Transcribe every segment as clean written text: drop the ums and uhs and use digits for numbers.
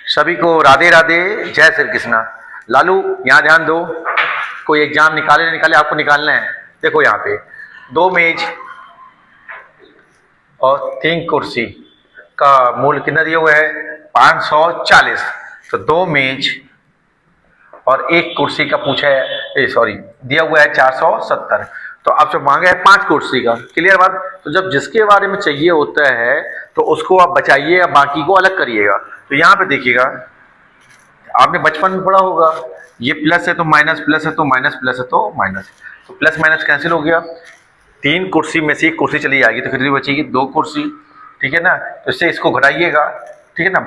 सभी को राधे राधे, जय श्री कृष्णा। लालू यहाँ ध्यान दो, कोई एग्जाम निकाले निकाले आपको निकालना है। देखो यहाँ पे 2 मेज और 3 कुर्सी का मूल्य कितना दिया हुआ है 540। तो 2 मेज और 1 कुर्सी का पूछा है, सॉरी दिया हुआ है 470। तो आपसे मांगा है 5 कुर्सी का। क्लियर बात। तो जब जिसके बारे में चाहिए होता है तो उसको आप बचाइएगा, बाकी को अलग करिएगा। तो यहाँ पे देखिएगा, आपने बचपन में पढ़ा होगा, ये प्लस है तो माइनस, प्लस है तो माइनस, प्लस है तो माइनस। तो प्लस माइनस कैंसिल हो गया। 3 कुर्सी में से 1 कुर्सी चली जाएगी तो कितनी बचेगी 2 कुर्सी। ठीक है ना। तो इससे इसको घटाइएगा। ठीक है ना।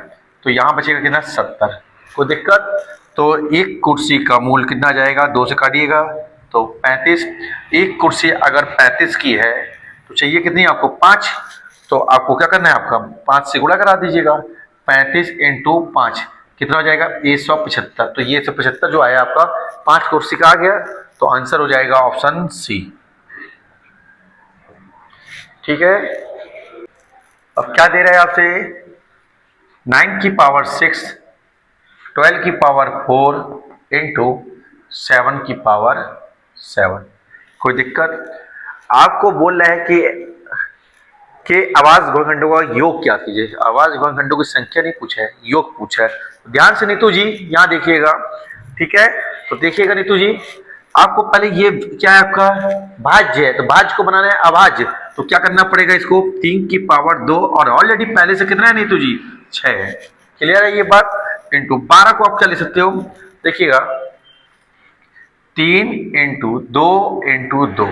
तो यहाँ बचेगा कितना 70। कोई दिक्कत। तो 1 कुर्सी का मूल्य कितना आ जाएगा, 2 से काटिएगा तो 35। 1 कुर्सी अगर 35 की है तो चाहिए कितनी आपको 5। तो आपको क्या करना है, आपका 5 से गुणा करा दीजिएगा। 35 × 5 कितना हो जाएगा 175। तो ये 175 जो आया आपका 5 कुर्सी का आ गया। तो आंसर हो जाएगा ऑप्शन सी। ठीक है। अब क्या दे रहा है आपसे, 9 की पावर 6, 12 की पावर 4 × 7 की पावर 7। कोई दिक्कत। आपको बोल रहा है कि आवाज घनखंडों का योग क्या कीजिए। आवाज घनखंडों की संख्या नहीं पूछा है, योग पूछा है। तो ध्यान से नीतू जी यहाँ देखिएगा। ठीक है। तो देखिएगा नीतू जी, आपको पहले ये क्या है, आपका भाज्य है। तो भाज्य को बनाना है अभाज्य। तो क्या करना पड़ेगा, इसको 3 की पावर 2 और ऑलरेडी पहले से कितना है नीतू जी 6 है। क्लियर है ये बात। इंटू 12 को आप क्या ले सकते हो, देखिएगा 3 × 2 × 2,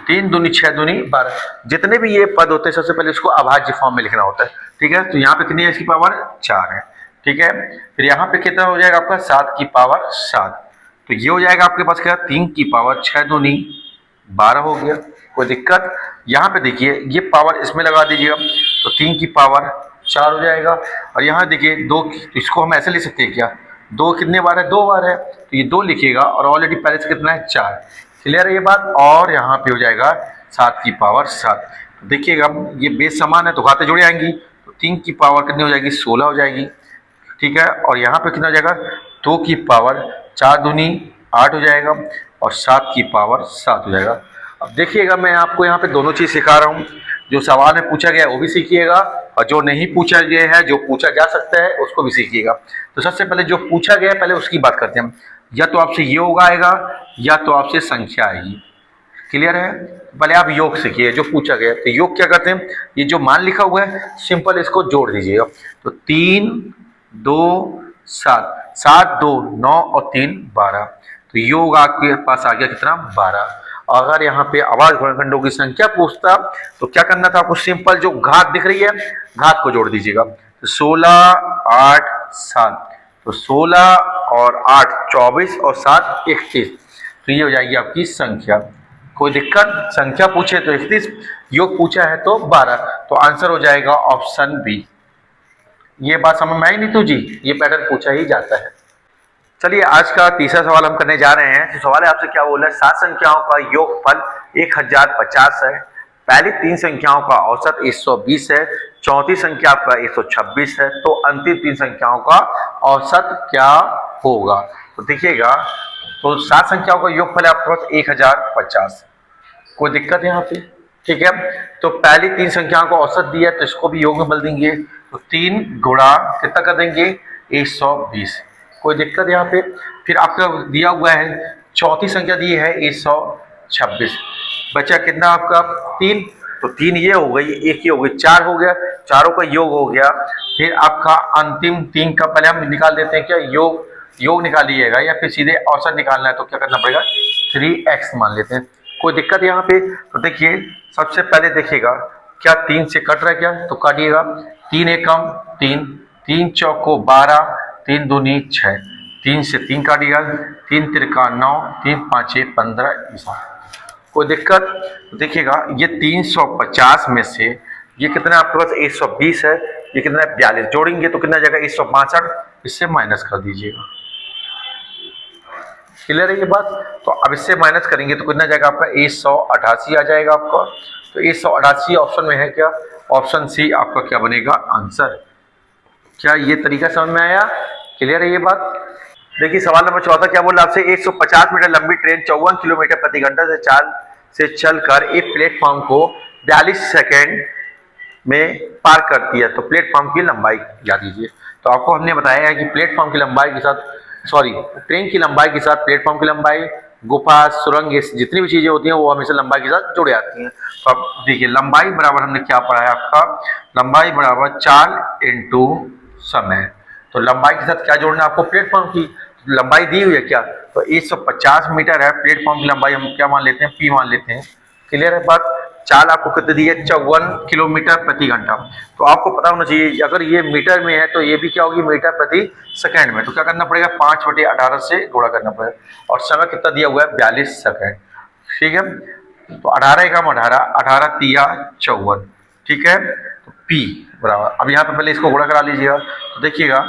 3 दूनी 6 दूनी 12। जितने भी ये पद होते हैं सबसे पहले इसको अभाज्य फॉर्म में लिखना होता है। ठीक है। तो यहाँ पे कितनी है, इसकी पावर 4 है। ठीक है। फिर यहाँ पे कितना हो जाएगा आपका 7 की पावर 7। तो ये हो जाएगा आपके पास क्या, 3 की पावर 6 दूनी 12 हो गया। कोई दिक्कत। यहाँ पे देखिए ये पावर इसमें लगा दीजिएगा तो 3 की पावर 4 हो जाएगा। और यहाँ देखिए 2, तो इसको हम ऐसे लिख सकते हैं क्या, 2 कितने बार है, 2 बार है। तो ये 2 लिखिएगा और ऑलरेडी पहले से कितना है 4। क्लियर है ये बात। और यहाँ पे हो जाएगा 7 की पावर 7। तो देखिएगा ये बेस समान है तो घाते जुड़े आएंगी। तो 3 की पावर कितनी हो जाएगी 16 हो जाएगी। ठीक है। और यहाँ पे कितना हो जाएगा 2 की पावर 4 दूनी 8 हो जाएगा और 7 की पावर 7 हो जाएगा। अब देखिएगा मैं आपको यहाँ पे दोनों चीज़ सिखा रहा हूँ। जो सवाल में पूछा गया है वो भी सीखिएगा और जो नहीं पूछा गया है, जो पूछा जा सकता है उसको भी सीखिएगा। तो सबसे पहले जो पूछा गया है पहले उसकी बात करते हैं। या तो आपसे योग आएगा या तो आपसे संख्या आएगी। क्लियर है। पहले आप योग सीखिए जो पूछा गया है। तो योग क्या करते हैं, ये जो मान लिखा हुआ है सिंपल इसको जोड़ दीजिएगा। तो 3 2 7, 7 2 9 और 3 12। तो योग आपके पास आ गया कितना 12। अगर यहाँ पे आवाज घनखंडों की संख्या पूछता तो क्या करना था आपको, सिंपल जो घात दिख रही है घात को जोड़ दीजिएगा। तो 16 8 7, तो 16 और 8 24 और 7 31। तो ये हो जाएगी आपकी संख्या। कोई दिक्कत। संख्या पूछे तो 31, योग पूछा है तो 12। तो आंसर हो जाएगा ऑप्शन बी। ये बात समझ में आई नीतू जी, ये पैटर्न पूछा ही जाता है। चलिए आज का तीसरा सवाल हम करने जा रहे हैं। तो सवाल है आपसे क्या बोला है, 7 संख्याओं का योगफल 1050 है। पहली 3 संख्याओं का औसत 120 है। चौथी संख्या आपका 126 है। तो अंतिम 3 संख्याओं का औसत क्या होगा। तो देखिएगा, तो 7 संख्याओं का योगफल है आपके पास 1050। कोई दिक्कत है यहाँ पे। ठीक है। तो पहली 3 संख्याओं का औसत दिया तो इसको भी योग में बदल देंगे। तो 3 गुणा कितना कर देंगे 120। कोई दिक्कत यहाँ पे। फिर आपका दिया हुआ है चौथी संख्या दी है 126। बचा कितना आपका 3। तो 3 ये हो गई, 1 ये हो गई, 4 हो गया, चारों का योग हो गया। फिर आपका अंतिम 3 का पहले हम निकाल देते हैं क्या, योग निकालिएगा या फिर सीधे औसत निकालना है तो क्या करना पड़ेगा 3x मान लेते हैं। कोई दिक्कत यहाँ पे। तो देखिए सबसे पहले देखिएगा क्या 3 से कट रहा है क्या, तो काटिएगा। 3 एकम 3, 3 चौको 12, 3 दूनी 6, 3 से 3 काटिएगा, 3 तिरका 9, 3 पाँचे 15। कोई दिक्कत। तो देखिएगा ये 350 में से ये कितना आपके पास 120 है, ये कितना है 42। जोड़ेंगे तो कितना जाएगा 162, इससे माइनस कर दीजिएगा। क्लियर है ये बात। तो अब इससे माइनस करेंगे तो कितना जाएगा आपका 188 आ जाएगा आपका। तो 188 ऑप्शन में है क्या, ऑप्शन सी आपका क्या बनेगा आंसर। क्या ये तरीका समझ में आया। क्लियर है ये बात? देखिए सवाल नंबर चौथा क्या बोला आपसे, 150 मीटर लंबी ट्रेन 54 किलोमीटर प्रति घंटा से चाल से चलकर एक प्लेटफॉर्म को 42 सेकंड में पार करती है, तो प्लेटफॉर्म की लंबाई याद कीजिए। तो आपको हमने बताया है कि प्लेटफॉर्म की लंबाई के साथ ट्रेन की लंबाई के साथ प्लेटफॉर्म की लंबाई, गुफा, सुरंग, जितनी भी चीजें होती हैं वो हमेशा लंबाई के साथ जुड़ जाती हैं। तो अब देखिए लंबाई बराबर हमने क्या पढ़ा है आपका, लंबाई बराबर चाल इंटू समय। तो लंबाई के साथ क्या जोड़ना है आपको, प्लेटफॉर्म की लंबाई दी हुई है क्या, तो 150 मीटर है, प्लेटफॉर्म की लंबाई हम क्या मान लेते हैं, पी मान लेते हैं। क्लियर है बात? चाल आपको कितनी दी है, 54 किलोमीटर प्रति घंटा। तो आपको पता होना चाहिए अगर ये मीटर में है तो ये भी क्या होगी, मीटर प्रति सेकंड में। तो क्या करना पड़ेगा, 5/18 से गुणा करना पड़ेगा। और समय कितना दिया हुआ है, 42 सेकंड। ठीक है, तो 18 एकम 18, 18 तिया 54। ठीक है, तो पी बराबर, अब यहाँ पे पहले इसको गुणा करा लीजिएगा। तो देखिएगा,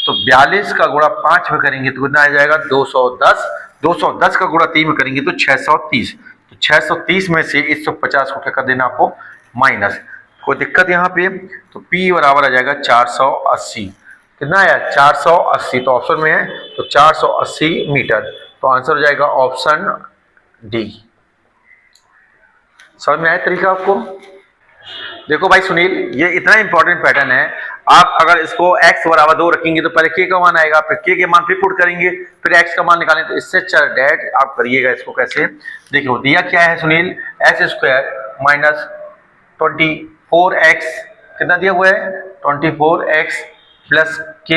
तो 42 का गुणा 5 में करेंगे तो कितना आ जाएगा, 210। 210 का गुणा 3 में करेंगे तो 630। तो 630 में से 150 को क्या कर देना आपको, माइनस। कोई दिक्कत यहाँ पे, तो P बराबर आ जाएगा 480। कितना आया, 480। तो ऑप्शन में है तो 480 मीटर। तो आंसर हो जाएगा ऑप्शन डी। समझ में आया तरीका आपको? देखो भाई सुनील, ये इतना इंपॉर्टेंट पैटर्न है, आप अगर इसको x बराबर 2 रखेंगे तो पहले k का मान आएगा, फिर k के मान फिर पुट करेंगे, फिर x का मान निकालें। तो इससे अच्छा डैट आप करिएगा इसको कैसे, देखिए दिया क्या है सुनील, x² माइनस 24x, कितना दिया हुआ है, 24x प्लस k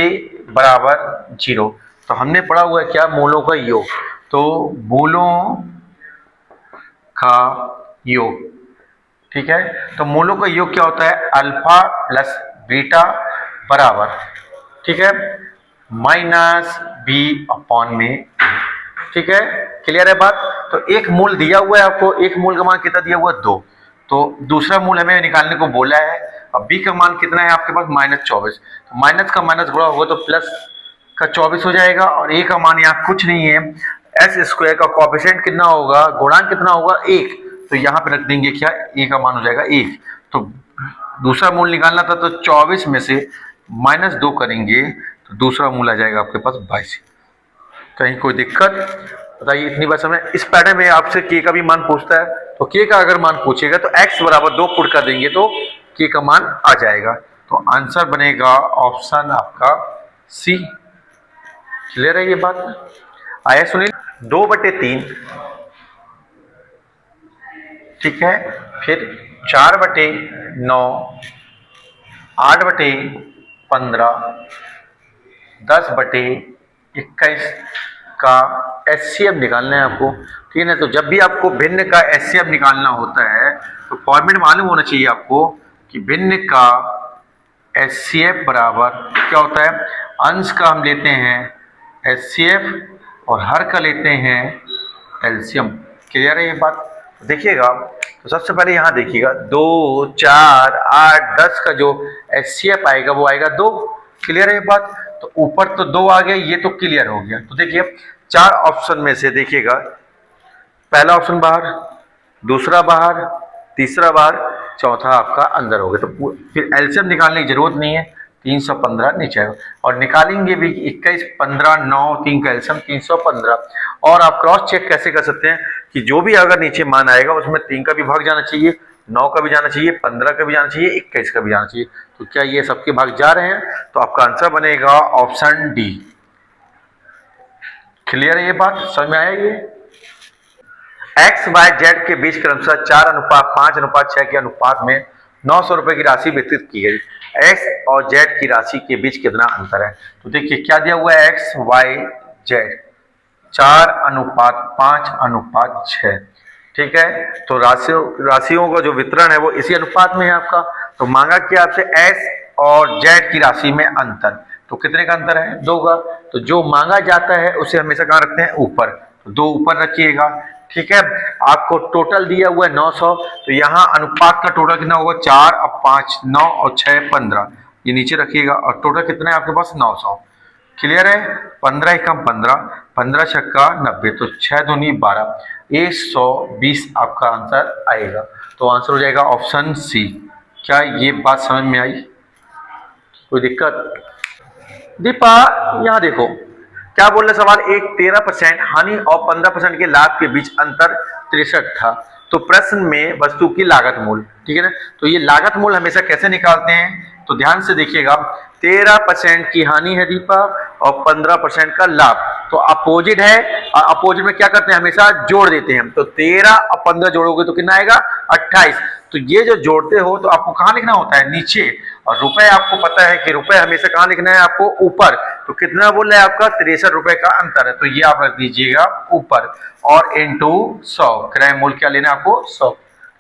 बराबर 0। तो हमने पढ़ा हुआ है क्या, मूलों का योग। तो मूलों का योग, ठीक है, तो मूलों का योग क्या होता है, अल्फा प्लस बीटा बराबर, ठीक है, माइनस बी अपॉन में। ठीक है, क्लियर है बात? तो एक मूल दिया हुआ है आपको, एक मूल का मान कितना दिया हुआ है, 2। तो दूसरा मूल हमें निकालने को बोला है। अब बी का मान कितना है आपके पास, -24। तो माइनस का माइनस गुणा होगा तो प्लस का 24 हो जाएगा, और ए का मान यहाँ कुछ नहीं है, s² का कोएफिशिएंट कितना होगा, गुणांक कितना होगा, 1। तो यहाँ पे रख देंगे क्या, ए का मान हो जाएगा 1। तो दूसरा मूल निकालना था, तो 24 में से -2 करेंगे तो दूसरा मूल आ जाएगा आपके पास 22। कहीं कोई दिक्कत बताइए, इतनी बात समझ। इस पैटर्न में आपसे के का भी मान पूछता है, तो के का अगर मान पूछेगा तो x बराबर 2 पुट कर देंगे तो के का मान आ जाएगा। तो आंसर बनेगा ऑप्शन आपका सी। क्लियर है ये बात? आया सुनील? 2/3, ठीक है, फिर 4/9, 8/15, 10/21 का एचसीएफ निकालना है आपको। ठीक है, तो जब भी आपको भिन्न का एचसीएफ निकालना होता है तो फॉर्मेट मालूम होना चाहिए आपको कि भिन्न का एचसीएफ बराबर क्या होता है, अंश का हम लेते हैं एचसीएफ और हर का लेते हैं एलसीएम। क्लियर है ये बात? देखिएगा, तो सबसे पहले यहाँ देखिएगा, 2, 4, 8, 10 का जो एचसीएफ आएगा वो आएगा 2। क्लियर है ये बात? तो ऊपर तो 2 आ गया, ये तो क्लियर हो गया। तो देखिए 4 ऑप्शन में से देखिएगा, पहला ऑप्शन बाहर, दूसरा बाहर, तीसरा बाहर, चौथा आपका अंदर हो गया। तो फिर एलसीएम निकालने की जरूरत नहीं है, 315 नीचे आएगा। और निकालेंगे भी 21, 15, 9, 3 का एलसीएम 315। और आप क्रॉस चेक कैसे कर सकते हैं कि जो भी अगर नीचे मान आएगा उसमें 3 का भी भाग जाना चाहिए, 9 का भी जाना चाहिए, 15 का भी जाना चाहिए, 21 का भी जाना चाहिए। तो क्या ये सबके भाग जा रहे हैं? तो आपका आंसर बनेगा ऑप्शन डी। क्लियर है ये बात? समझ में आया ये? एक्स वाई जेड के बीच क्रमशः 4:5:6 के अनुपात में 900 रुपए की राशि वितरित की गई। एक्स और जेड की राशि के बीच कितना अंतर है? तो देखिए क्या दिया हुआ है, एक्स वाई जेड 4:5:6। ठीक है, तो राशियों का जो वितरण है वो इसी अनुपात में है आपका। तो मांगा क्या आपसे, एक्स और जेड की राशि में अंतर। तो कितने का अंतर है, 2 का। तो जो मांगा जाता है उसे हमेशा कहाँ रखते हैं, ऊपर। तो 2 ऊपर रखिएगा। ठीक है, आपको टोटल दिया हुआ है 900, तो यहाँ अनुपात का टोटल कितना होगा, 4 और 5 9 और 6 15, ये नीचे रखिएगा। और टोटल कितना है आपके पास, 900। क्लियर है? 15 एकम 15, 15 छक्का 90, तो 6 दूनी 12, 120 आपका आंसर आएगा। तो आंसर हो जाएगा ऑप्शन सी। क्या ये बात समझ में आई? कोई दिक्कत? दीपा यहाँ देखो क्या बोल रहे सवाल, एक 13% हानि और 15% के लाभ के बीच अंतर 63 था। तो प्रश्न में वस्तु की लागत मूल, ठीक है ना। तो ये लागत मूल हमेशा कैसे निकालते हैं, तो ध्यान से देखिएगा। 13% की हानि है दीपा और 15% का लाभ, तो अपोजिट है। और अपोजिट में क्या करते हैं, हमेशा जोड़ देते हैं। तो 13 और 15 जोड़ोगे तो कितना आएगा, 28। तो ये जो जोड़ते हो तो आपको कहाँ लिखना होता है, नीचे। और रुपए आपको पता है कि रुपए हमेशा कहाँ लिखना है आपको, ऊपर। तो कितना बोल रहा है आपका, 63 रुपए का अंतर है, तो ये आप रख दीजिएगा ऊपर। और इंटू 100, क्रय मूल्य क्या लेना है आपको, 100।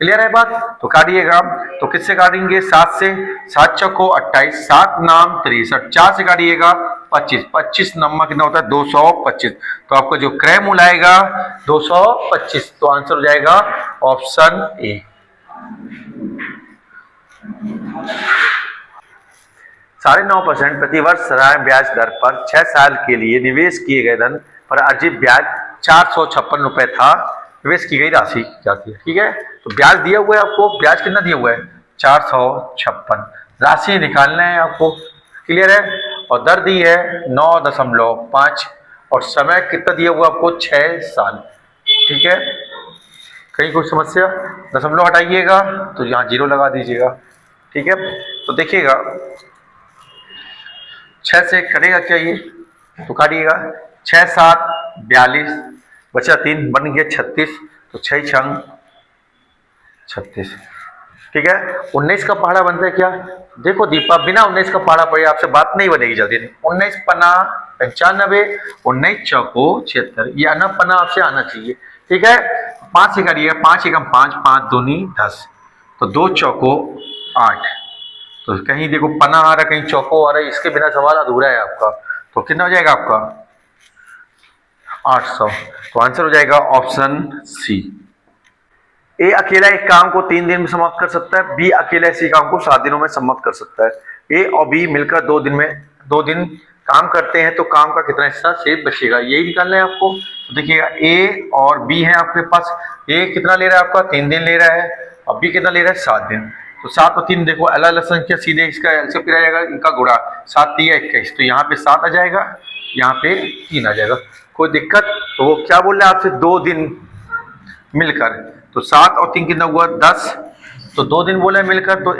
क्लियर है बात। तो काटिएगा, तो किससे काटेंगे, 7 से। 7 चौको 28, 7 नाम 63, 4 से काटिएगा 25, 25 नंबर कितना होता है, 225। तो आपका जो क्रय मूल्य आएगा 225। तो आंसर हो जाएगा ऑप्शन ए। 9.5% प्रतिवर्ष साधारण ब्याज दर पर 6 साल के लिए निवेश किए गए धन पर अर्जित ब्याज 456 रुपए था। निवेश की गई राशि जाती है, ठीक है। तो ब्याज दिया हुआ है आपको, ब्याज कितना दिया हुआ है, 456। राशि निकालना है आपको, क्लियर है। और दर दी है 9.5 और समय कितना दिया हुआ आपको, 6 साल, ठीक है। कहीं कोई समस्या, दशमलव हटाइएगा तो यहाँ 0 लगा दीजिएगा, ठीक है। तो देखिएगा 6 से कटेगा क्या ये, तो काटिएगा। 6 7 42, बचा 3, बन गया 36। तो 6 छंग 36, ठीक है। 19 का पहाड़ा बनता है क्या, देखो दीपा, बिना 19 का पहाड़ा पड़े आपसे बात नहीं बनेगी जल्दी। 19 पन्ना 95, 19 चौको 76, ये आना पन्ना आपसे आना चाहिए, ठीक है। 5 से करिएगा, 5 एकम 5, 5 दूनी 10, तो 2 चौको 8। तो कहीं देखो पन्ना आ रहा है, कहीं चौको आ रहा है, इसके बिना सवाल अधूरा है आपका। तो कितना हो जाएगा आपका, 800। तो आंसर हो जाएगा ऑप्शन सी। ए अकेला एक काम को 3 दिन में समाप्त कर सकता है, बी अकेला इसी काम को 7 दिनों में समाप्त कर सकता है। ए और बी मिलकर 2 दिन काम करते हैं, तो काम का कितना हिस्सा शेष बचेगा, यही निकालना है आपको। तो देखिएगा ए और बी है आपके पास। ए कितना ले रहा है आपका, 3 दिन ले रहा है, और बी कितना ले रहा है, 7 दिन। तो 7 और 3 देखो अलग अलग संख्या, सीधे इसका एलसीएम फिर आ जाएगा, इनका गुणा, 7 3 21। तो यहाँ पे 7 आ जाएगा, यहाँ पे 3 आ जाएगा, कोई दिक्कत। तो वो क्या बोल रहे हैं आपसे, 2 दिन मिलकर। तो 7 और 3 कितना हुआ, 10। तो 2 दिन बोले मिलकर, तो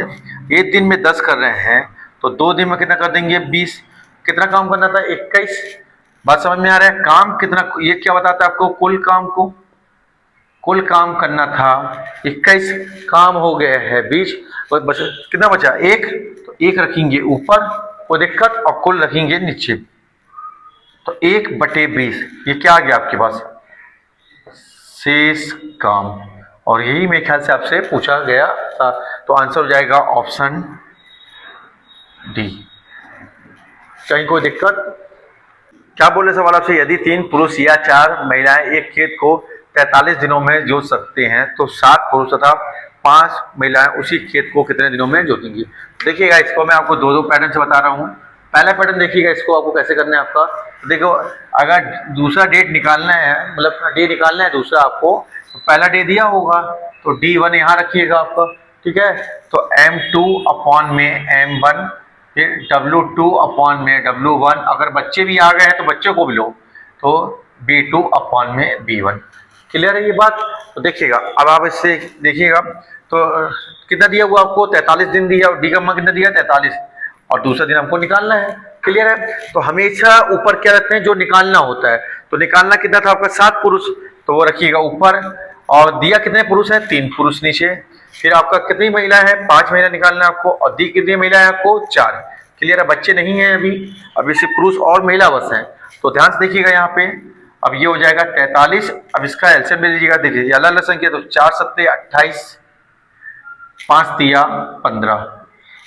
1 दिन में 10 कर रहे हैं, तो 2 दिन में कितना कर देंगे, 20। कितना काम करना था, 21। बात समझ में आ रहा है, काम कितना, ये क्या बताता है आपको, कुल काम को, कुल काम करना था 21, काम हो गया है 20, कितना बचा 1। तो 1 रखेंगे ऊपर, कोई दिक्कत, और कुल रखेंगे नीचे। तो 1/20, ये क्या आ गया आपके पास, शेष काम। और यही मेरे ख्याल से आपसे पूछा गया था। तो आंसर हो जाएगा ऑप्शन डी। कहीं कोई दिक्कत, क्या बोले सवाल आपसे, यदि 3 पुरुष या 4 महिलाएं एक खेत को 43 दिनों में जोत सकते हैं, तो 7 पुरुष तथा 5 महिलाएं उसी खेत को कितने दिनों में जोतेंगी। देखिएगा, इसको मैं आपको 2 पैटर्न से बता रहा हूँ। पहला पैटर्न देखिएगा, इसको आपको कैसे करना है आपका, देखो अगर दूसरा डेट निकालना है, मतलब डे निकालना है दूसरा आपको, तो पहला डे दिया होगा, तो D1 यहाँ रखिएगा आपका, ठीक है। तो M2 अपॉन में M1, फिर W2 अपॉन में W1, अगर बच्चे भी आ गए हैं तो बच्चों को भी लो, तो B2 अपॉन में B1। क्लियर है ये बात। तो देखिएगा, अब आप इससे देखिएगा, तो कितना दिया हुआ आपको, 43 दिन दिया, और डी का मान कितना दिया, 43, और दूसरा दिन हमको निकालना है। क्लियर है। तो हमेशा ऊपर क्या रखते हैं, जो निकालना होता है। तो निकालना कितना था आपका, 7 पुरुष, तो वो रखिएगा ऊपर, और दिया कितने पुरुष है, 3 पुरुष नीचे। फिर आपका कितनी महिला है, 5 महिला निकालना है आपको, और दी कितनी महिला है आपको, 4। क्लियर है, बच्चे नहीं है अभी सिर्फ पुरुष और महिला बस है। तो ध्यान से देखिएगा यहाँ पे, अब ये हो जाएगा 43। अब इसका एलसीएम ले लीजिएगा, देखिए अलग अलग संख्या, तो 4 7 28, 5 तिया 15,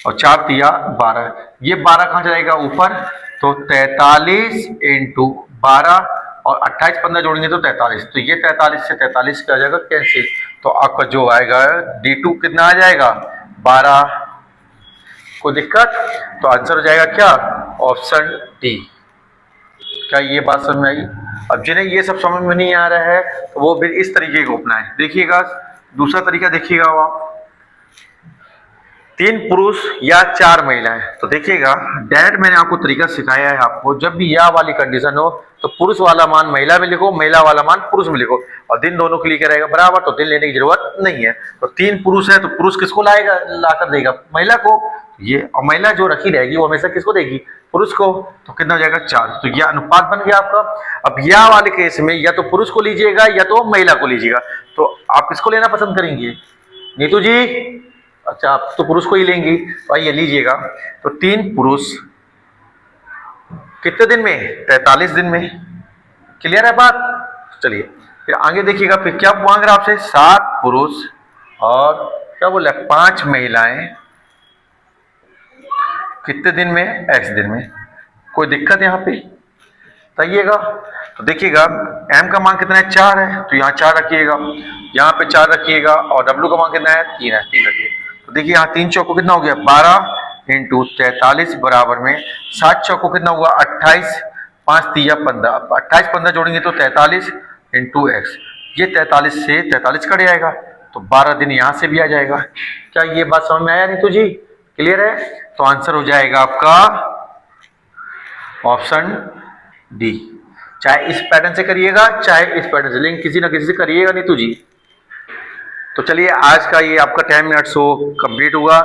और 4 तिया 12। ये 12 कहाँ जाएगा, ऊपर। तो 43 इंटू 12, और 28 15 जोड़ेंगे तो 43। तो ये 43 से 43 क्या आ जाएगा, कैंसिल। तो आपका जो आएगा D2 कितना आ जाएगा, 12। कोई दिक्कत। तो आंसर हो जाएगा क्या, ऑप्शन डी। क्या ये बात समझ में आई। अब जिन्हें ये सब समझ में नहीं आ रहा है, तो वो फिर इस तरीके को अपनाएं। देखिएगा दूसरा तरीका देखिएगा आप, 3 पुरुष या 4 महिलाएं। तो देखिएगा डायरेक्ट मैंने आपको तरीका सिखाया है आपको, जब भी यह वाली कंडीशन हो तो पुरुष वाला मान महिला में लिखो, महिला वाला मान पुरुष में लिखो, और दिन दोनों के लिए क्या रहेगा बराबर, तो दिन लेने की जरूरत नहीं है। तो 3 पुरुष है तो पुरुष किसको लाएगा, लाकर देगा महिला को, ये, और महिला जो रखी रहेगी वो हमेशा किसको देगी, पुरुष को। तो कितना हो जाएगा 4। तो यह अनुपात बन गया आपका। अब यह वाले केस में या तो पुरुष को लीजिएगा या तो महिला को लीजिएगा, तो आप किसको लेना पसंद करेंगे नीतू जी? अच्छा, आप तो पुरुष को ही लेंगी, तो आइए लीजिएगा। तो 3 पुरुष कितने दिन में, 43 दिन में। क्लियर है बात? चलिए फिर आगे देखिएगा, फिर क्या मांग रहा है आपसे, 7 पुरुष और क्या बोला 5 महिलाएं कितने दिन में, x दिन में। कोई दिक्कत यहाँ पे बताइएगा? तो देखिएगा m का मान कितना है, 4 है, तो यहाँ 4 रखिएगा, यहाँ पे 4 रखिएगा, और w का मान कितना है, 3 है, 3 रखिए। तो देखिए यहाँ 3 चौको कितना हो गया, 12 इंटू 43 बराबर में 7 चौको कितना हुआ, 28, 5 तिया 15, 28 15 जोड़ेंगे तो 43 इंटू एक्स, ये 43 से 43 कट जाएगा, तो 12 दिन यहाँ से भी आ जाएगा। क्या ये बात समझ में आया नीतू जी? क्लियर है? तो आंसर हो जाएगा आपका ऑप्शन डी। चाहे इस पैटर्न से करिएगा चाहे इस पैटर्न से, लेकिन किसी ना किसी से करिएगा नीतू जी। तो चलिए आज का ये आपका 10 मिनट शो कंप्लीट हुआ।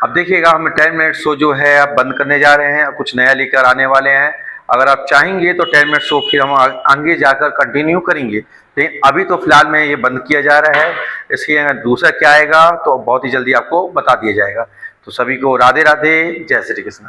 अब देखिएगा हम 10 मिनट शो जो है अब बंद करने जा रहे हैं, कुछ नया लेकर आने वाले हैं। अगर आप चाहेंगे तो 10 मिनट शो फिर हम आगे जाकर कंटिन्यू करेंगे, लेकिन अभी तो फिलहाल में ये बंद किया जा रहा है। इसके दूसरा क्या आएगा तो बहुत ही जल्दी आपको बता दिया जाएगा। तो सभी को राधे राधे, जय श्री कृष्ण।